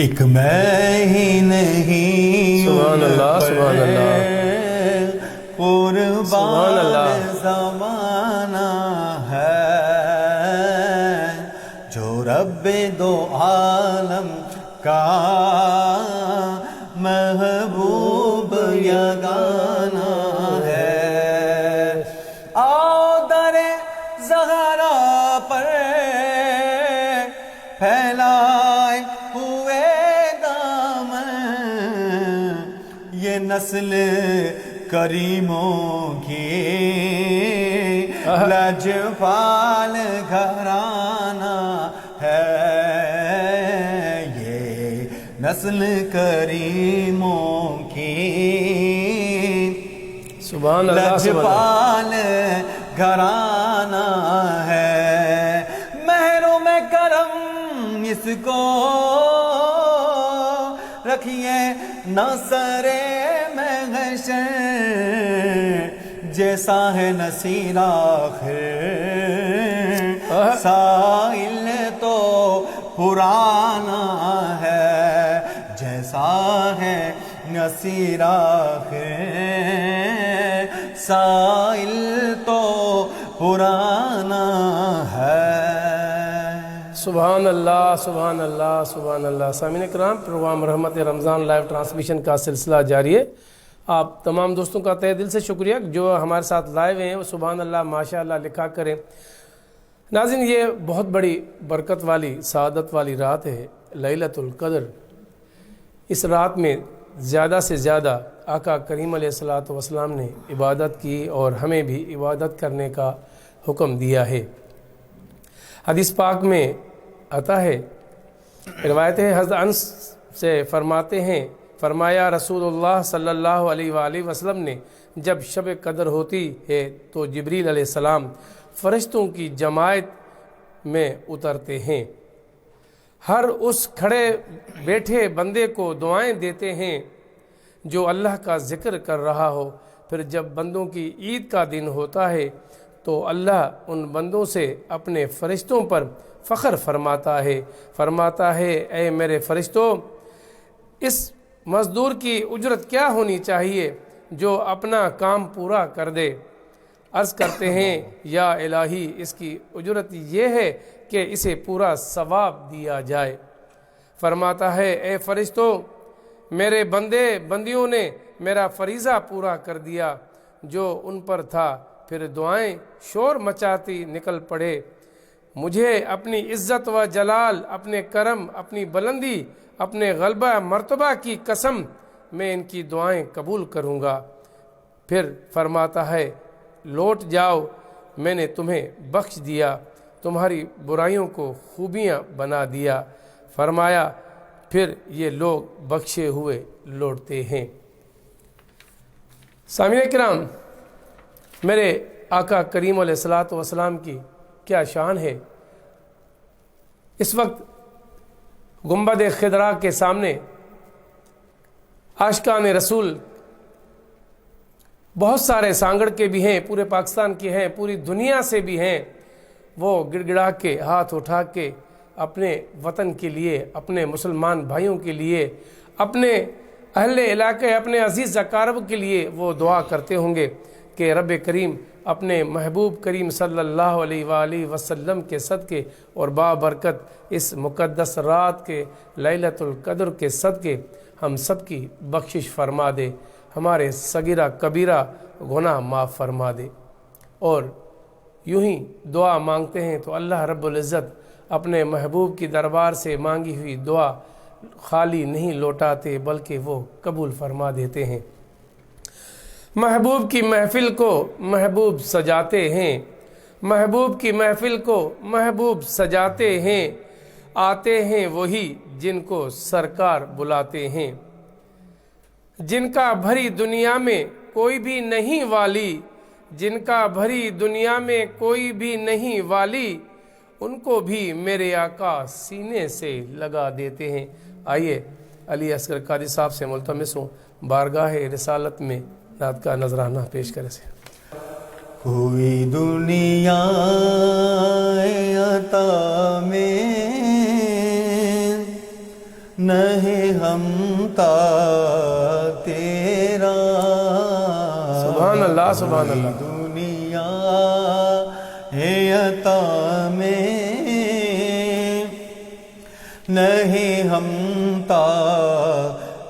ایک میں ہی نہیں سبحان اللہ سبحان اللہ سبحان اللہ قربان زمانہ ہے جو رب دو عالم کا محبوب یگانہ ہے۔ آؤ در زہرا پر پھیلائے ہوئے دامن، یہ نسل کریموں کی لجپال گھرانہ ہے، یہ نسل کریموں کی سبحان اللہ لجپال گھرانہ ہے۔ محرم کرم اس کو رکھیے نہ سرے محشر، جیسا ہے نصیر آخر سائل تو پرانا ہے، جیسا ہے نصیر آخر سائل تو پرانا ہے۔ سبحان اللہ سبحان اللہ سبحان اللہ۔ سامعین کرام، پروگرام رحمت رمضان لائیو ٹرانسمیشن کا سلسلہ جاری ہے۔ آپ تمام دوستوں کا تہہ دل سے شکریہ جو ہمارے ساتھ لائیو ہیں، وہ سبحان اللہ ماشاء اللہ لکھا کریں۔ ناظرین، یہ بہت بڑی برکت والی سعادت والی رات ہے لیلۃ القدر۔ اس رات میں زیادہ سے زیادہ آقا کریم علیہ الصلوۃ والسلام نے عبادت کی اور ہمیں بھی عبادت کرنے کا حکم دیا ہے۔ حدیث پاک میں آتا ہے، روایت ہے، حضرت انس سے فرماتے ہیں، فرمایا رسول اللہ صلی اللہ علیہ وآلہ وسلم نے جب شب قدر ہوتی ہے تو جبریل علیہ السلام فرشتوں کی جماعت میں اترتے ہیں، ہر اس کھڑے بیٹھے بندے کو دعائیں دیتے ہیں جو اللہ کا ذکر کر رہا ہو۔ پھر جب بندوں کی عید کا دن ہوتا ہے تو اللہ ان بندوں سے اپنے فرشتوں پر فخر فرماتا ہے اے میرے فرشتوں، اس مزدور کی اجرت کیا ہونی چاہیے جو اپنا کام پورا کر دے؟ عرض کرتے ہیں یا الہی، اس کی اجرت یہ ہے کہ اسے پورا ثواب دیا جائے۔ فرماتا ہے اے فرشتوں، میرے بندیوں نے میرا فریضہ پورا کر دیا جو ان پر تھا۔ پھر دعائیں شور مچاتی نکل پڑے، مجھے اپنی عزت و جلال، اپنے کرم، اپنی بلندی، اپنے غلبہ مرتبہ کی قسم میں ان کی دعائیں قبول کروں گا۔ پھر فرماتا ہے لوٹ جاؤ، میں نے تمہیں بخش دیا، تمہاری برائیوں کو خوبیاں بنا دیا۔ فرمایا پھر یہ لوگ بخشے ہوئے لوٹتے ہیں۔ سامعین کرام، میرے آقا کریم علیہ الصلوۃ والسلام کی کیا شان ہے۔ اس وقت گنبد خضرا کے سامنے عاشقان رسول بہت سارے سانگڑ کے بھی ہیں، پورے پاکستان کے ہیں، پوری دنیا سے بھی ہیں، وہ گڑ گڑا کے ہاتھ اٹھا کے اپنے وطن کے لیے، اپنے مسلمان بھائیوں کے لیے، اپنے اہل علاقے، اپنے عزیز اقارب کے لیے وہ دعا کرتے ہوں گے کہ رب کریم اپنے محبوب کریم صلی اللہ علیہ وآلہ وسلم کے صدقے اور بابرکت اس مقدس رات کے لیلۃ القدر کے صدقے ہم سب کی بخشش فرما دے، ہمارے صغیرہ کبیرہ گناہ معاف فرما دے۔ اور یوں ہی دعا مانگتے ہیں تو اللہ رب العزت اپنے محبوب کی دربار سے مانگی ہوئی دعا خالی نہیں لوٹاتے بلکہ وہ قبول فرما دیتے ہیں۔ محبوب کی محفل کو محبوب سجاتے ہیں، محبوب کی محفل کو محبوب سجاتے ہیں، آتے ہیں وہی جن کو سرکار بلاتے ہیں، جن کا بھری دنیا میں کوئی بھی نہیں والی، جن کا بھری دنیا میں کوئی بھی نہیں والی، ان کو بھی میرے آقا سینے سے لگا دیتے ہیں۔ آئیے علی اصغر قادری صاحب سے ملتمس ہوں بارگاہ رسالت میں نعت کا نذرانہ پیش کرے سے۔ کوئی دنیا عطا میں نہیں ہمتا تیرا سبحان اللہ سبحان اللہ دنیا ہے عطا میں نہیں ہمتا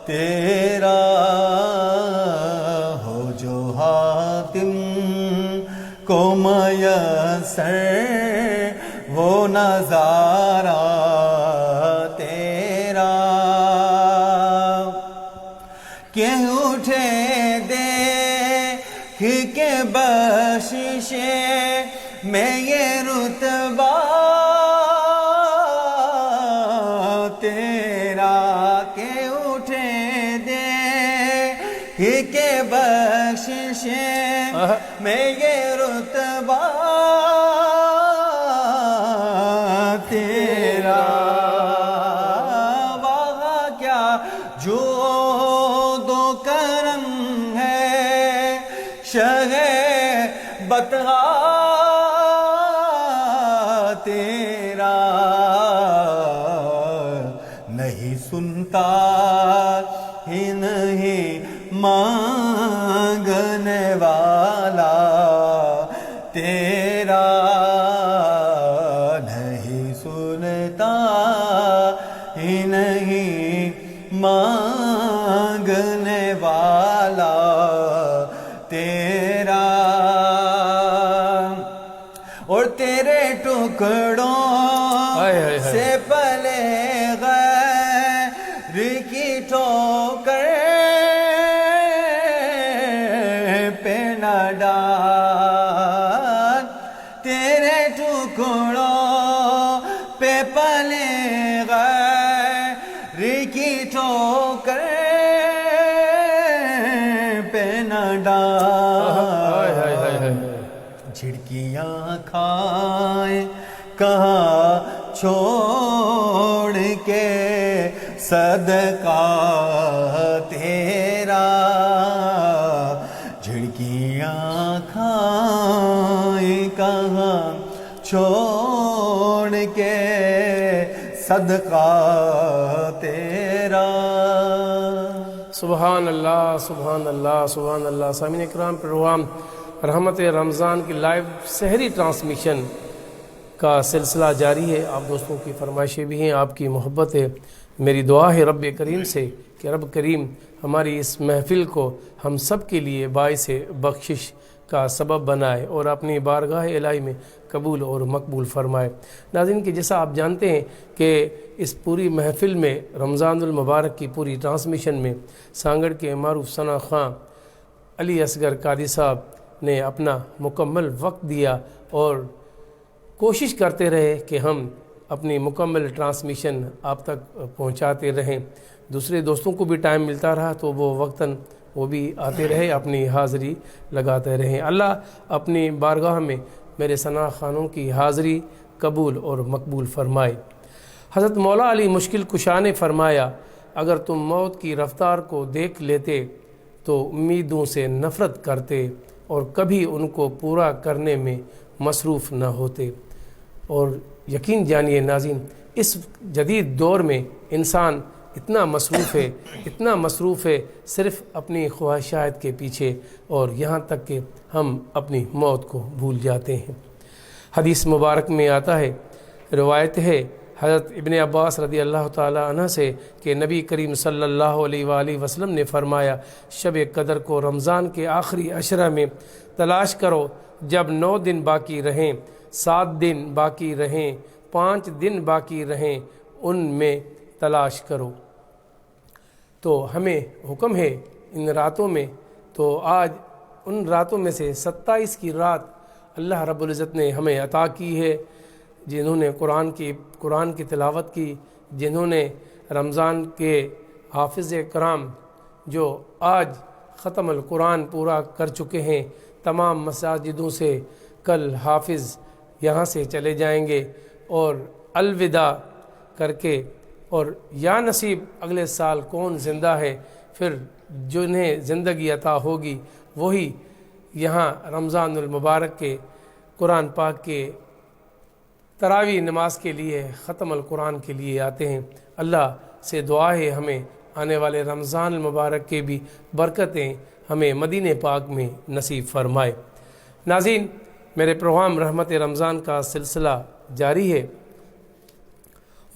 تیرا ہو جو حاتم کو میسر وہ نظارہ تیرا کہ اٹھے دیکھ کے بخششے میں یہ رتبہ تیرا کہ اٹھے دیکھ کے بخششے میں یہ رتبہ تیرا وہاں کیا جو دو کرم ہے شہ بطحا تیرا نہیں سنتا ہی نہیں مانگنے والا تیرا نہیں سنتا ہی نہیں مانگنے والا تیرا اور تیرے ٹکڑوں سے پلے غیر کی ٹھوکر پہ نہ ڈال تیرے ٹکڑوں پہ پلے غیر کی ٹھوکر پہ نہ ڈال جھڑکیاں کھائیں کہاں چھوڑ کے صدقہ تیرا جھڑکیاں کھائیں کہاں چھوڑ کے صدقہ تیرا سبحان اللہ سبحان اللہ سبحان اللہ سامعین اکرام، پروگرام رحمت رمضان کی لائیو سحری ٹرانسمیشن کا سلسلہ جاری ہے۔ آپ دوستوں کی فرمائشیں بھی ہیں، آپ کی محبت ہے۔ میری دعا ہے رب کریم سے کہ رب کریم ہماری اس محفل کو ہم سب کے لیے باعث بخشش کا سبب بنائے اور اپنی بارگاہ الہی میں قبول اور مقبول فرمائے۔ ناظرین کہ جیسا آپ جانتے ہیں کہ اس پوری محفل میں رمضان المبارک کی پوری ٹرانسمیشن میں سانگڑ کے معروف ثنا خان علی اصغر قادری صاحب نے اپنا مکمل وقت دیا اور کوشش کرتے رہے کہ ہم اپنی مکمل ٹرانسمیشن آپ تک پہنچاتے رہیں۔ دوسرے دوستوں کو بھی ٹائم ملتا رہا تو وہ وقتاً وہ بھی آتے رہے، اپنی حاضری لگاتے رہیں۔ اللہ اپنی بارگاہ میں میرے ثنا خانوں کی حاضری قبول اور مقبول فرمائے۔ حضرت مولا علی مشکل کشا نے فرمایا، اگر تم موت کی رفتار کو دیکھ لیتے تو امیدوں سے نفرت کرتے اور کبھی ان کو پورا کرنے میں مصروف نہ ہوتے۔ اور یقین جانیے ناظرین، اس جدید دور میں انسان اتنا مصروف ہے صرف اپنی خواہشات کے پیچھے، اور یہاں تک کہ ہم اپنی موت کو بھول جاتے ہیں۔ حدیث مبارک میں آتا ہے، روایت ہے حضرت ابن عباس رضی اللہ تعالی عنہ سے کہ نبی کریم صلی اللہ علیہ وآلہ وسلم نے فرمایا، شب قدر کو رمضان کے آخری عشرہ میں تلاش کرو، جب 9 دن باقی رہیں، 7 دن باقی رہیں، 5 دن باقی رہیں، ان میں تلاش کرو۔ تو ہمیں حکم ہے ان راتوں میں، تو آج ان راتوں میں سے 27 کی رات اللہ رب العزت نے ہمیں عطا کی ہے، جنہوں نے قرآن کی تلاوت کی، جنہوں نے رمضان کے حافظ کرام جو آج ختم القرآن پورا کر چکے ہیں، تمام مساجدوں سے کل حافظ یہاں سے چلے جائیں گے اور الوداع کر کے، اور یا نصیب اگلے سال کون زندہ ہے، پھر جنہیں زندگی عطا ہوگی وہی یہاں رمضان المبارک کے قرآن پاک کے تراویح نماز کے لیے، ختم القرآن کے لیے آتے ہیں۔ اللہ سے دعا ہے ہمیں آنے والے رمضان المبارک کے بھی برکتیں ہمیں مدینہ پاک میں نصیب فرمائے۔ ناظرین، میرے پروگرام رحمت رمضان کا سلسلہ جاری ہے۔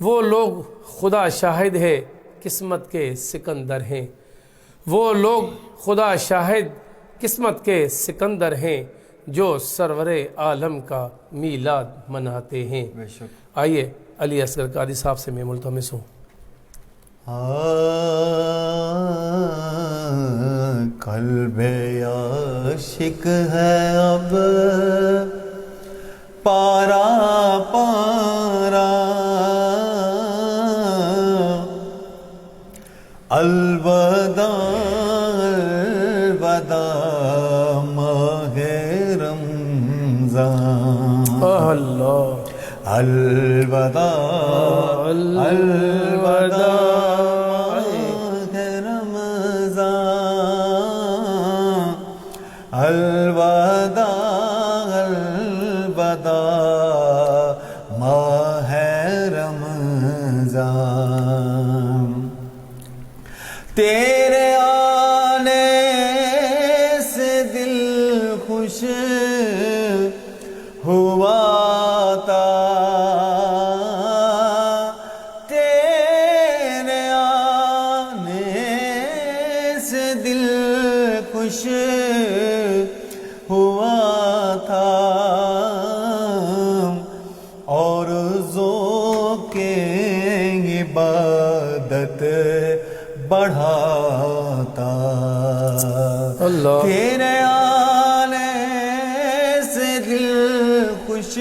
وہ لوگ خدا شاہد ہے قسمت کے سکندر ہیں، وہ لوگ خدا شاہد قسمت کے سکندر ہیں جو سرور عالم کا میلاد مناتے ہیں۔ بے شک۔ آئیے علی اصغر قادری صاحب سے میں ملتمس ہوں۔ قلب عاشق ہے اب پارا پارا، الوداع الوداع ماہ رمضان، اللہ الوداع الوداع ماہ رمضان، الوداع الوداع ماہ رمضان، تیرے آنے سے دل خوش ہوا تھا، تیرے آنے سے دل خوش ہوا تھا، اور ذوق عبادت بڑھاتا، اللہ تیرے آنے سے دل خوش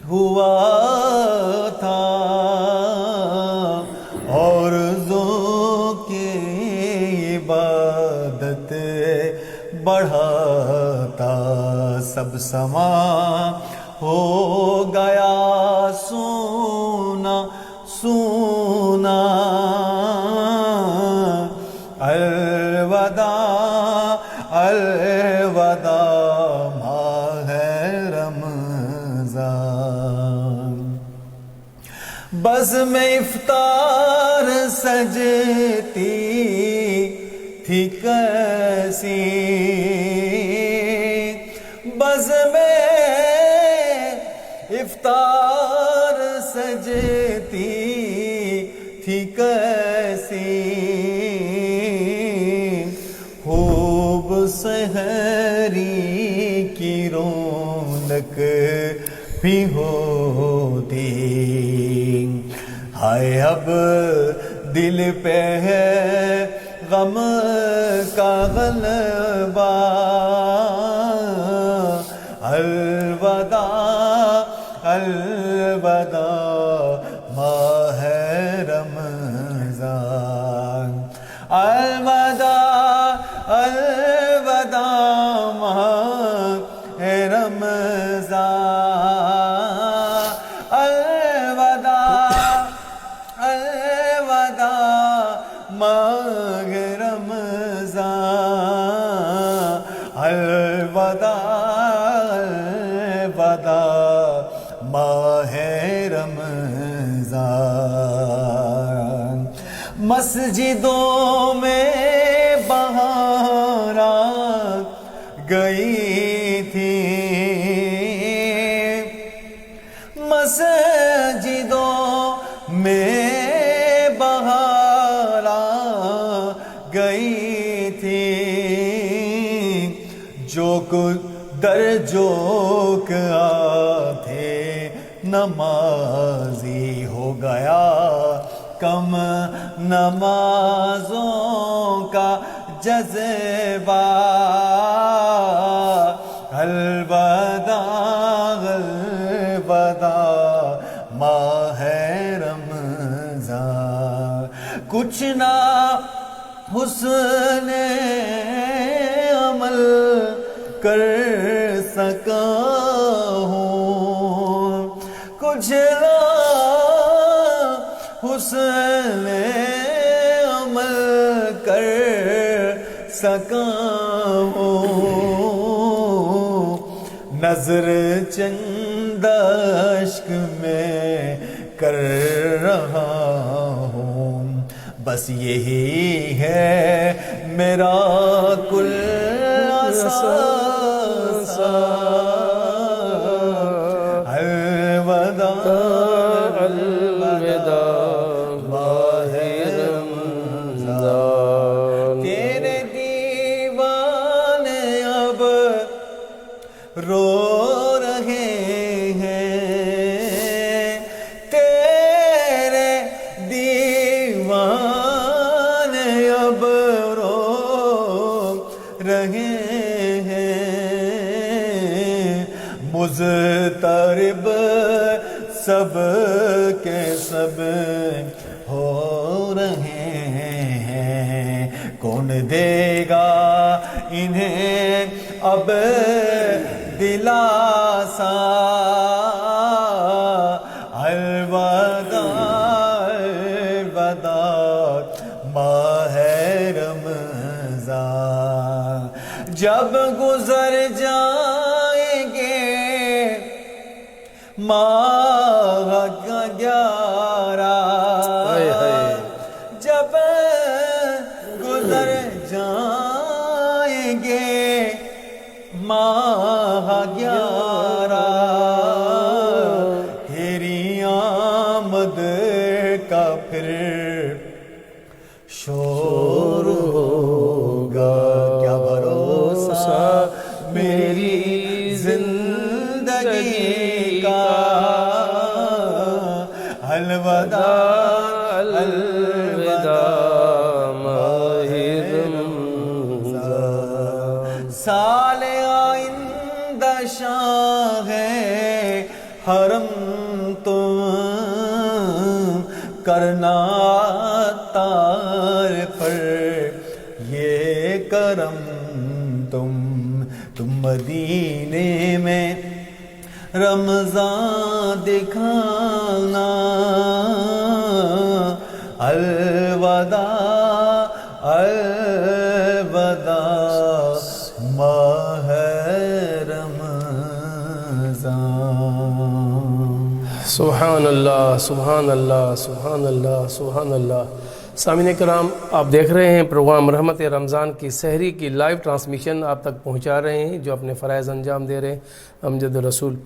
ہوا تھا، اور ذوق عبادت بڑھاتا، سب سما ہو گیا سونا سونا، الوداع الوداع ماہ رمضان، بزم افطار سجتی تھی کیسی، بزم افطار سجتی تھی کیسی، خوب سحری کی رونق بھی ہوتی، ہائے اب دل پہ ہے غم کا غلبہ، الوداع الوداع ماہ رمضان، الوداع الوداع ماہ رمضان، الوداع الوداع ماہ رمضان، الوداع الوداع ماہ رمضان، مسجدوں میں بہارات گئی تھی، مسجدوں میں بہارات گئی تھی، جو کچھ در جوک آتے نمازی ہو گیا، کم نمازوں کا جذبہ، الوداع الوداع ماہ رمضان، کچھ نہ حسن عمل کر سکا ہوں، کچھ نہ حسن عمل کر سکا ہوں، نظر چند اشک میں کر رہا ہوں، بس یہی ہے میرا کل اثاثہ الوداع الوداع ماہ رمضان تیرے دیوانے اب رو رہے ہیں تیرے دیوانے اب رو رہے ہیں مضطرب سب کے سب ہو رہے ہیں کون دے گا انہیں اب دلاسا الوداع الوداع ماہ رمضان جب گزر جائیں گے ماہ کا 11 جب گزر جائیں گے ماہ 11 تیری آمد کا پھر شور ہوگا کیا بھروسہ میری زندگی کا الوداع الوداع ماہ رمضان سال آئندہ شاہ ہے حرم تم کرنا تار پر یہ کرم تم مدینے میں رمضان دکھانا الوداع الوداع ماہ رمضان سبحان اللہ سبحان اللہ سبحان اللہ سبحان اللہ سامعین کرام آپ دیکھ رہے ہیں پروگرام رحمت رمضان کی سحری کی لائیو ٹرانسمیشن آپ تک پہنچا رہے ہیں جو اپنے فرائض انجام دے رہے ہیں امجد رسول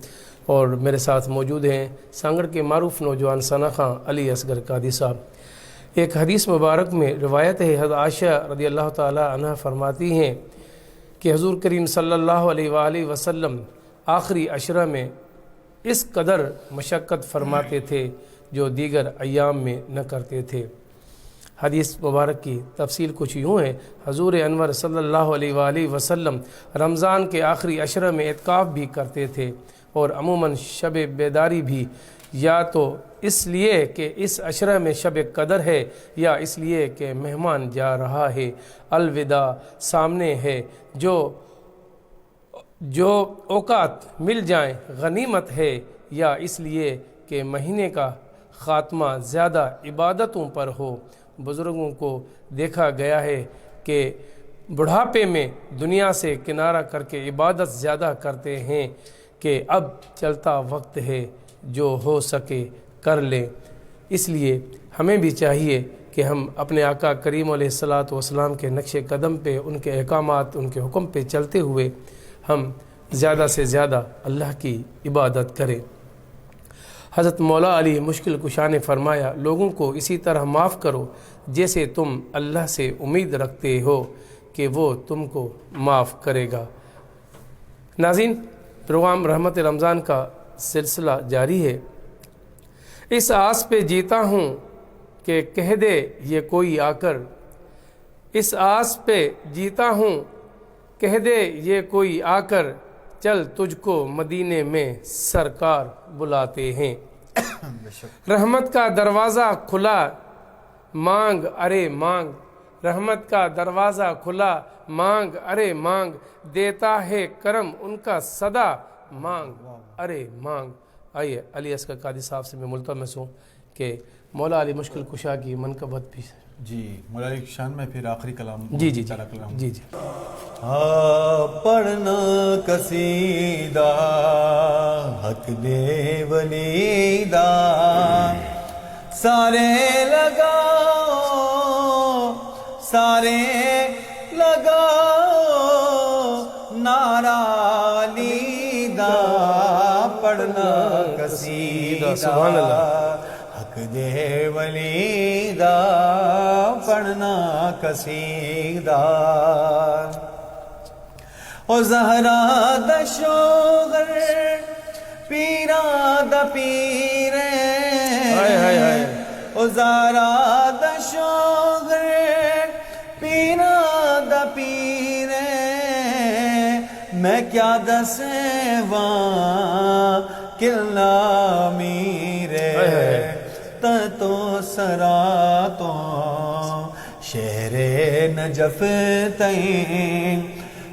اور میرے ساتھ موجود ہیں سانگڑ کے معروف نوجوان ثنا خان علی اصغر قادری صاحب ایک حدیث مبارک میں روایت ہے حضرت عائشہ رضی اللہ تعالی عنہ فرماتی ہیں کہ حضور کریم صلی اللہ علیہ وآلہ وسلم آخری عشرہ میں اس قدر مشقت فرماتے تھے جو دیگر ایام میں نہ کرتے تھے حدیث مبارک کی تفصیل کچھ یوں ہے حضور انور صلی اللہ علیہ وآلہ وسلم رمضان کے آخری عشرہ میں اعتکاف بھی کرتے تھے اور عموماً شب بیداری بھی یا تو اس لیے کہ اس عشرہ میں شب قدر ہے یا اس لیے کہ مہمان جا رہا ہے الوداع سامنے ہے جو اوقات مل جائیں غنیمت ہے یا اس لیے کہ مہینے کا خاتمہ زیادہ عبادتوں پر ہو بزرگوں کو دیکھا گیا ہے کہ بڑھاپے میں دنیا سے کنارہ کر کے عبادت زیادہ کرتے ہیں کہ اب چلتا وقت ہے جو ہو سکے کر لیں اس لیے ہمیں بھی چاہیے کہ ہم اپنے آقا کریم علیہ الصلاۃ والسلام کے نقش قدم پہ ان کے احکامات ان کے حکم پہ چلتے ہوئے ہم زیادہ سے زیادہ اللہ کی عبادت کریں حضرت مولا علی مشکل کشا نے فرمایا لوگوں کو اسی طرح معاف کرو جیسے تم اللہ سے امید رکھتے ہو کہ وہ تم کو معاف کرے گا ناظرین پروگرام رحمت رمضان کا سلسلہ جاری ہے اس آس پہ جیتا ہوں کہ کہہ دے یہ کوئی آ کر اس آس پہ جیتا ہوں کہہ دے یہ کوئی آ کر چل تجھ کو مدینے میں سرکار بلاتے ہیں رحمت کا دروازہ کھلا مانگ ارے مانگ رحمت کا دروازہ کھلا مانگ ارے مانگ دیتا ہے کرم ان کا صدا مانگ ارے مانگ آئیے علی اصغر قادری صاحب سے میں ملتمس ہوں کہ مولا علی مشکل کشا کی منقبت بھی جی مولا علی کی شان میں پھر آخری کلام جی پڑھنا قصیدہ حق دے ولیدہ سارے لگاؤ پڑھنا قصیدہ سبحان اللہ حق دے ولی دا پڑھنا قصیدہ او Zahra the sugar para the Peer-e O Zahra the sugar پیرا دا پیرے میں کیا دسے وہاں کلا میرے تو سرا تو شہر نجف تئیں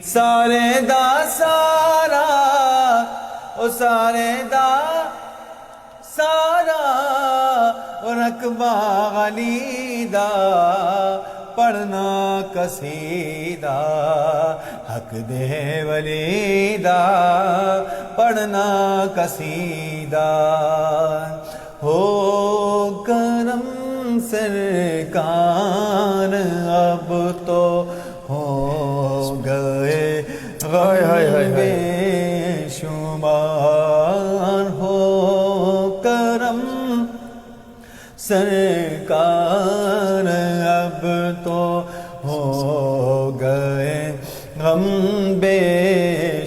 سارے دا سارا او سارے دا سارا او رقبہ غلی دا پڑھنا قصیدہ حق دے ولی دا پڑھنا قصیدہ ہو کرم سرکار اب تو ہو گئے غم بے شمار ہو کرم سرکار اب تو ہو گئے غم بے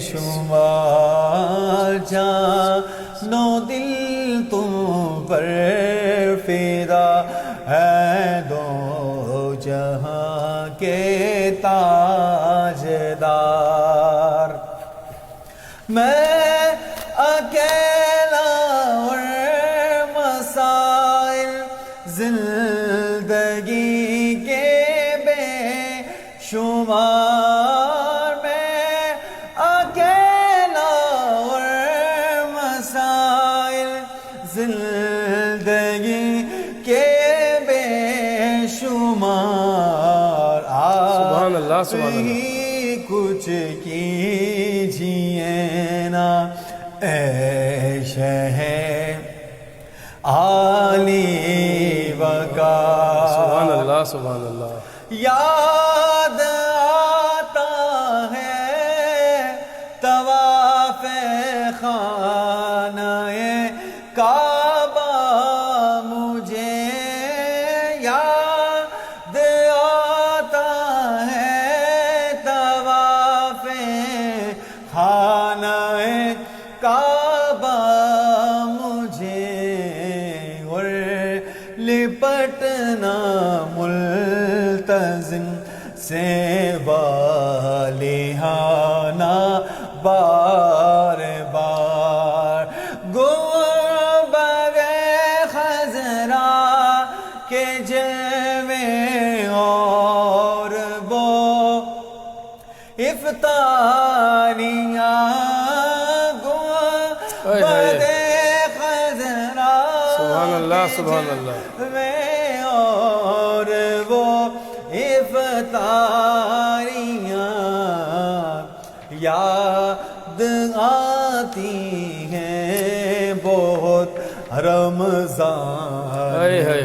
شمار جانو دل تم پر فدا ہے دو جہاں کے تاجدار میں اکیلا اور مسائل زندگی کے بے شمار میں اکیلا اور مسائل زندگی کے بے شمار سبحان اللہ سبحان اللہ کچھ کیجئے نا اے شہر عالی وقار سبحان اللہ سبحان اللہ یاد آتا ہے طواف خانہ کعبہ مجھے یاد آتا ہے طواف خانہ کعبہ مجھے اور لپٹنا ملتزم سے والہانہ بار بار گنبد خضرا کے جلوے اور وہ افطاریاں گنبد خضرا سبحان اللہ سبحان اللہ میں اور وہ افطاریاں یاد آتی ہیں بہت رمضان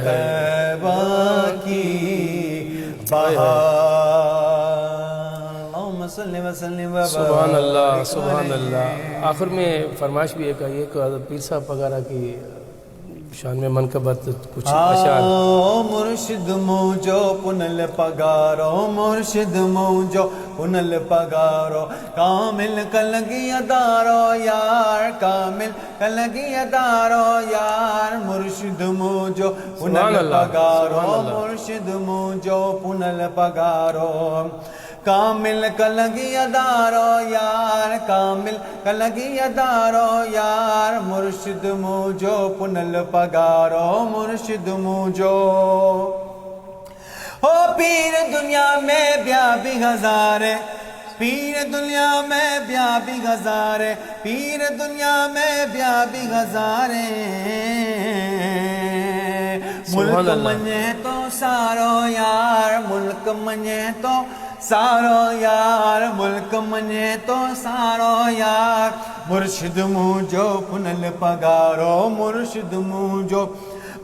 طیبہ کی بہار اللہم صلی وسلم وبارک سبحان اللہ سبحان اللہ آخر میں فرمائش بھی ایک آئی کہ حضرت پیر صاحب وغیرہ کی شان میں منقبت کچھ اشعار مرشد موجو پنل پگارو مرشد موجو پنل پگارو کامل کلگی ادارو یار کامل کلگی ادارو یار مرشد موجو پنل پگارو مرشد موجو پنل پگارو کامل کلگی ادارو یار کامل کلگی ادارو یار مرشد موجو پنل پگارو مرشد موجو ہو پیر دنیا میں بیا بھی ہزارے پیر دنیا میں بیا بھی ہزارے پیر دنیا میں بیا بھی ہزارے ملک منجے تو سارو یار ملک منجے تو سارو یار ملک منجے تو سارو یار مرشد موجو پنل پگارو مرشد موجو